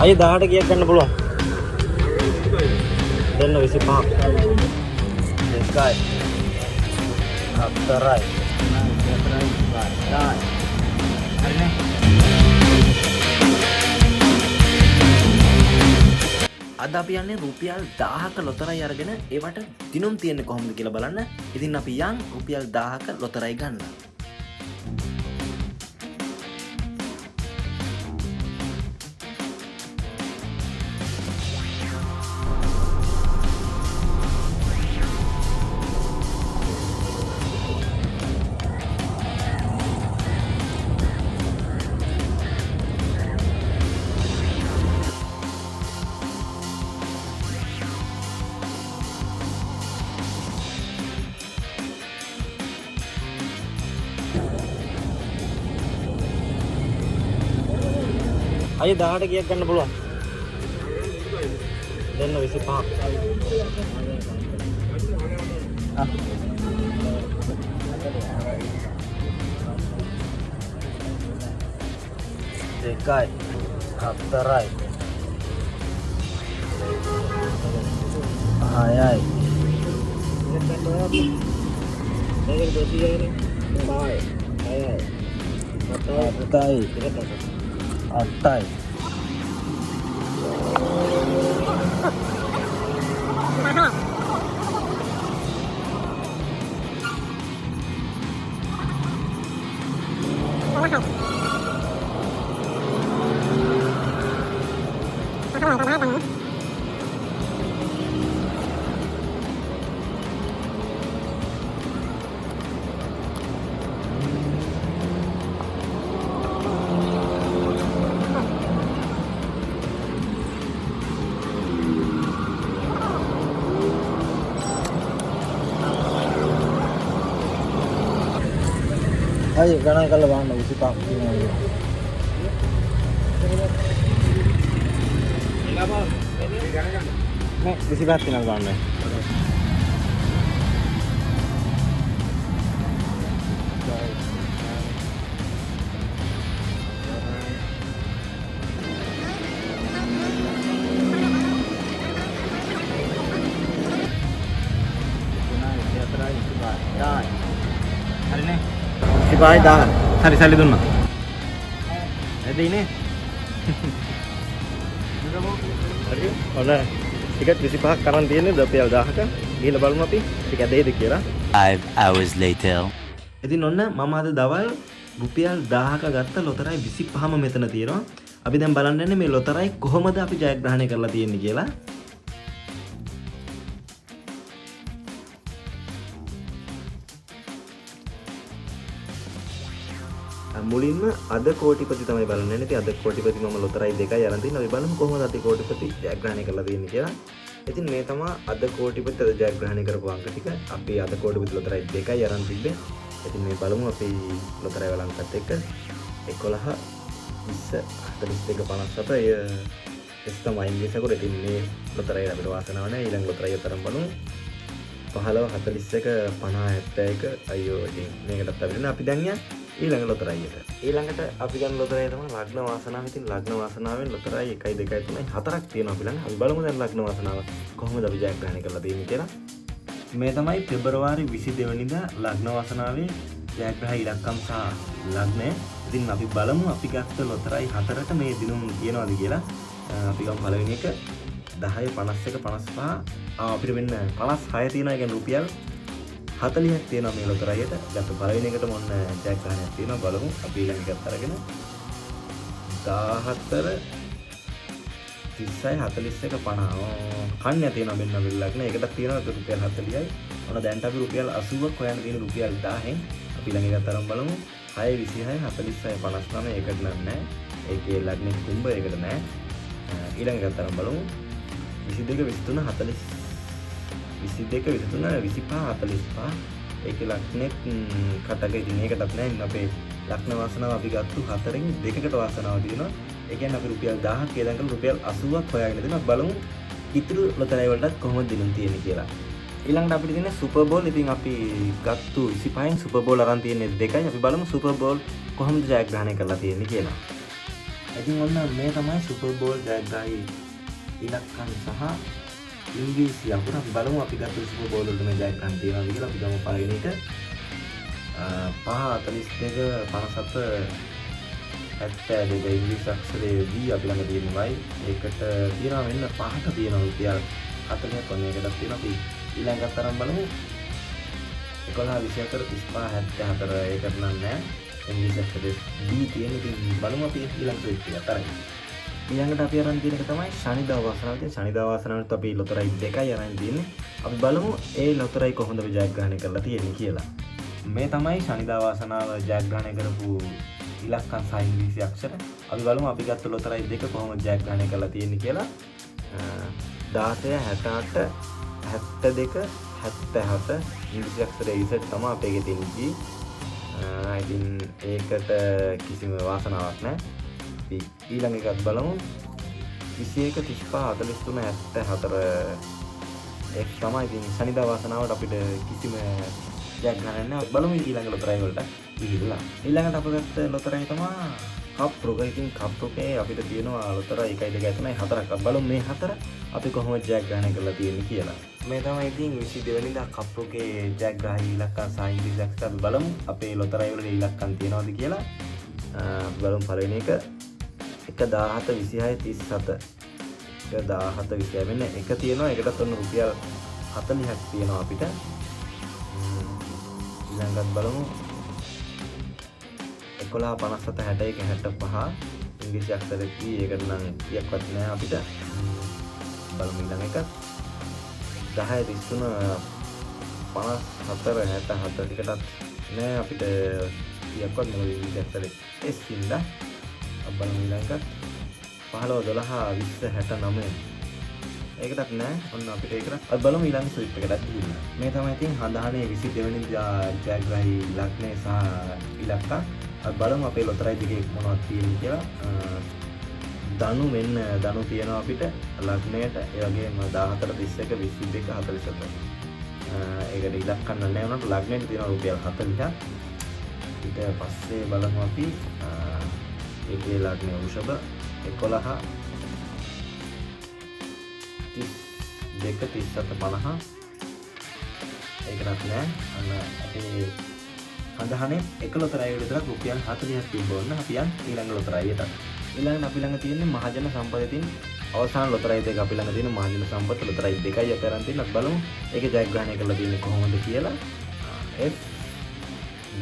අය 18 කීයක් ගන්න පුළුවන්? දෙන්න 25ක්. දෙකයි. හතරයි. හරිනේ. අද අපි යන්නේ රුපියල් 1000ක ලොතරැයි අරගෙන ඒවට දිනුම් තියෙන්නේ කොහොමද කියලා බලන්න. ඉතින් අපි යන් රුපියල් 1000ක ලොතරැයි ගන්න. අය 18 කීයක් ගන්න පුළුවන්? දෙන්න 25ක්. දෙකයි. හතරයි. හයයි. අටයි. අය ගණන් කරලා බලන්න 25ක් තියෙනවා. නෑ 25ක් තියෙනවා ගන්න. හරිනේ. 25,000. හරි සල්ලි දුන්නා. ඇදෙන්නේ. හරි. ඔන්න ටිකට් 25ක් කරන් තියෙන්නේ රුපියල් 1000ක. ගිහලා බලමු අපි ටික ඇදෙයිද කියලා. 5 hours later. ඉතින් ඔන්න මම අද දවල් රුපියල් 1000ක ගත්ත ලොතරැයි 25ම මෙතන තියෙනවා. අපි දැන් බලන්න යන්නේ මේ ලොතරැයි කොහොමද අපි ජයග්‍රහණය කරලා තියෙන්නේ කියලා. මුලින්ම අද කෝටිපති තමයි බලන්න යන්නේ. ඉතින් අද කෝටිපති මම ලොතරැයි දෙකයි අරන් තිනවා. අපි බලමු කොහොමද අද කෝටිපති ජයග්‍රහණය කරලා තියෙන්නේ කියලා. ඉතින් මේ තමයි අද කෝටිපති අද ජයග්‍රහණය කරපු අංක ටික. අපි අද කෝටිපති ලොතරැයි දෙකයි අරන් තිබ්බේ. ඉතින් මේ බලමු අපි ලොතරැයි වල අංකත් එක්ක 11 20 42 57 එස් තමයි ඉංග්‍රීසියකට. ඉතින් මේ ලොතරැයි අපිට වාසනාව නැහැ. ඊළඟ ලොතරැයි තරම් බලමු. 15 41 50 71 අයියෝ ඉතින් මේකටත් අපිට අපි දැන් ඊළඟ ලොතරැයියට. ඊළඟට අපි ගන්න ලොතරැයි තමයි ලග්න වාසනාව. ඉතින් ලග්න වාසනාවෙන් ලොතරැයි 1 2 3 4ක් තියෙනවා අපි ළඟ. අපි බලමු දැන් ලග්න වාසනාව කොහොමද අපි ජයග්‍රහණය කරලා තියෙන්නේ කියලා. මේ තමයි පෙබරවාරි 22 වෙනිදා ලග්න වාසනාවේ ජයග්‍රහී ඉලක්කම් සහ ලග්නය. ඉතින් අපි බලමු අපි ගත්ත ලොතරැයි 4ට මේ දිනුම් කියනවාද කියලා. අපි ගමු පළවෙනි එක 10 51 55 අපිට වෙන්න 56 තියෙනවා. කියන්නේ රුපියල් 40ක් තියෙනවා මේ ලොතරැයියට. ගත්ත පළවෙනි එකට මොන ජයග්‍රහණයක් තියෙනවා බලමු. අපි ඊළඟ එකත් අරගෙන 14 30 41 50 කන්‍යා තියෙනවා මෙන්න අපිට ලග්න. ඒකටත් තියෙනවා රුපියල් 40යි. ඔන්න දැන්ට අපි රුපියල් 80ක් හොයන්න තියෙන රුපියල් 1000න් අපි ඊළඟ එකත් අරන් බලමු. 6 26 46 59 ඒකට නෑ. ඒකේ ලග්නේ කුම්භ ඒකට නෑ. ඊළඟ එකත් අරන් බලමු. 22 23 40 22 23 25 45 ඒකේ ලග්නෙත් කටක ඉතින් ඒකටත් නෑ. අපේ ලග්න වාසනාව අපි ගත්තු 4න් 2කට වාසනාව තියෙනවා. ඒ කියන්නේ අපි රුපියල් 1000ක් කියලා කරලා රුපියල් 80ක් හොයාගෙන දෙනවා. බලමු ඉතුරු ලොතරැයි වලටත් කොහොමද දිනුම් තියෙන්නේ කියලා. ඊළඟට අපිට තියෙන සුපර් බෝල්. ඉතින් අපි ගත්තු 25න් සුපර් බෝල් අරන් තියෙන්නේ 2යි. අපි බලමු සුපර් බෝල් කොහොමද ජයග්‍රහණය කරලා තියෙන්නේ කියලා. ඉතින් ඔන්න මේ තමයි සුපර් බෝල් ජයග්‍රාහී ඉලක්කම් සහ ඉංග්‍රීසි අකුර. අපි බලමු අපි ගත්ත සුපර් බෝල් වලට මේ ජයග්‍රහණ තියෙනවද කියලා. අපි ගමු පළවෙනි එක 5 42 57 72 ඉංග්‍රීසි අක්ෂරයේ D අපි ළඟ තියෙනවා. ඒකට තියෙනවා මෙන්න 5ට තියෙනවා රුපියල් 40ක්. ඔන්න ඒකටත් තියෙනවා. අපි ඊළඟට තරම් බලමු. 11 24 35 74 ඒකට නම් නෑ. ඉංග්‍රීසි අක්ෂරයේ D තියෙන. ඉතින් බලමු අපි ඊළඟ ට්‍රික් එක තරයි. ඊළඟට අපි අරන් තියෙන එක තමයි ශනිදා වාසනාව. ශනිදා වාසනාවට අපි ලොතරැයි 2යි අරන් තියෙන්නේ. අපි බලමු ඒ ලොතරැයි කොහොමද ජයග්‍රහණය කරලා තියෙන්නේ කියලා. මේ තමයි ශනිදා වාසනාව ජයග්‍රහණය කරපු ඉලක්කම් සහ ඉංග්‍රීසි අක්ෂර. අපි බලමු අපි ගත්ත ලොතරැයි 2 කොහොමද ජයග්‍රහණය කරලා තියෙන්නේ කියලා. 16 68 72 77 ඉංග්‍රීසි අක්ෂරයේ ඉසෙට් තමයි අපේ එකේ තියෙන්නේ. ඉතින් ඒකට කිසිම වාසනාවක් නැහැ. අපි ඊළඟ එකත් බලමු. 21 35 43 74 ඒක තමයි ඉතින් ශනිදා වාසනාවට අපිට කිසිම ජයග්‍රහණයක් නැහැ. බලමු ඊළඟ ලොතරැයි වලට ගිහිල්ලා. ඊළඟට අප ගත්ත ලොතරැයි තමයි කප්රුක. ඉතින් කප්රුකේ අපිට තියෙනවා ලොතරැයි 1 2 3 4ක්. බලමු මේ 4 අපි කොහොමද ජයග්‍රහණය කරලා තියෙන්නේ කියලා. මේ තමයි ඉතින් 22 වෙනිදා කප්රුකේ ජයග්‍රාහී ඉලක්කම් සහ ඉංග්‍රීසි අක්ෂර. අපි බලමු අපේ ලොතරැයි වල ඉලක්කම් තියෙනවද කියලා. බලමු පළවෙනි එක 1 17 26 37 17 26 මෙන්න එක තියෙනවා. ඒකටත් ඔන්න රුපියල් 40ක් තියෙනවා අපිට. ඊළඟට බලමු 11 57 61 65 ඉංග්‍රීසි අක්ෂර කී. ඒකට නම් කීයක්වත් නෑ අපිට. බලමු ඊළඟ එක 10 33 54 67 ටිකටත් නෑ අපිට කීයක්වත්. මොකද ඉංග්‍රීසි අක්ෂරේ S ඉඳලා බලමු ඊළඟට 15 12 20 69 ඒකටත් නෑ. ඔන්න අපිට ඒකට අපි බලමු ඊළඟ ස්විප් එකකට ගිහින්. මේ තමයි ඉතින් හඳහනේ 22 වෙනි ජයග්‍රාහී ලග්නය සහ ඉලක්කම්. අපි බලමු අපේ ලොතරැයි දෙකේ මොනවද තියෙන්නේ කියලා. ධනු මෙන්න ධනු තියෙනවා අපිට ලග්නයට. ඒ වගේම 14 31 22 47. ඒකට ඉලක්කම් නැහැ වුණාට ලග්නයට තියෙනවා රුපියල් 40ක්. ඊට පස්සේ බලමු අපි ඒකේ ලග්නය වෘෂභ 11 32 37 50 ඒකටත් නෑ. අන්න අපේ හඳහනේ එක ලොතරැයි විතරක් රුපියල් 40ක් තිබ්බොන්න අපි යන් ඊළඟ ලොතරැයියට. ඊළඟට අපි ළඟ තියෙන්නේ මහජන සම්පතින් අවසාන ලොතරැයි දෙක. අපි ළඟ තියෙන මහජන සම්පත ලොතරැයි 2යි අපි අරන් තියෙනවා. බලමු ඒකේ ජයග්‍රහණය කරලා තියෙන්නේ කොහොමද කියලා. F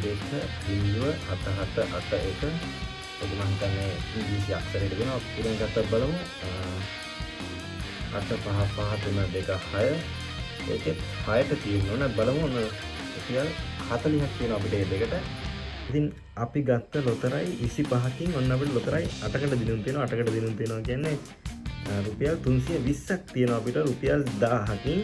2 0 7 7 8 1 ඒක මම හිතන්නේ ඉංග්‍රීසි අක්ෂරයකට වෙනවා. ඊළඟට බලමු 8 5 5 3 2 6 ඒකේ 6ට තියෙනවා. බලමු ඔන්න රුපියල් 40ක් තියෙනවා අපිට ඒ දෙකට. ඉතින් අපි ගත්ත ලොතරැයි 25කින් ඔන්න අපිට ලොතරැයි 8කට දිනුම් තියෙනවා. 8කට දිනුම් තියෙනවා කියන්නේ රුපියල් 320ක් තියෙනවා අපිට රුපියල් 1000කින්.